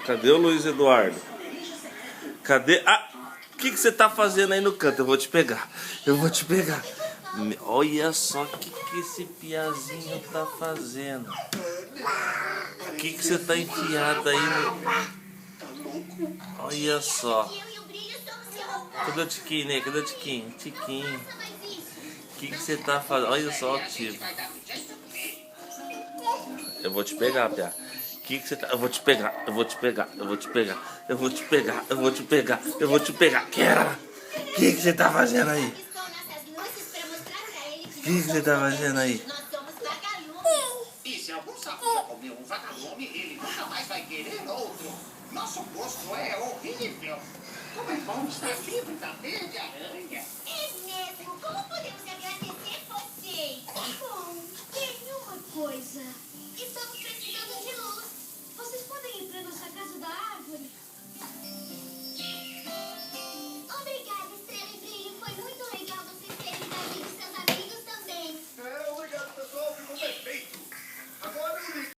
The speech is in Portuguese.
Cadê o Luiz Eduardo? Cadê? Ah! O que você tá fazendo aí no canto? Eu vou te pegar. Eu vou te pegar. Olha só o que esse piazinho tá fazendo. O que você tá enfiado aí no... Olha só. Cadê o Tiquinho, né? Cadê o Tiquinho? Tiquinho. O que você tá fazendo? Olha só o tio. Eu vou te pegar, Pia. Que você tá? Eu vou te pegar, eu vou te pegar, eu vou te pegar, eu vou te pegar, eu vou te pegar, eu vou te pegar. Quero! O que você tá fazendo aí? O que você tá fazendo aí? E se algum sapo já comeu um vagalume, ele nunca mais vai querer outro. Nosso gosto é horrível. Como é bom estar livre da teia de aranha. É mesmo. Como podemos agradecer vocês? Bom, tem uma coisa. Estamos precisando de luz. Vocês podem ir para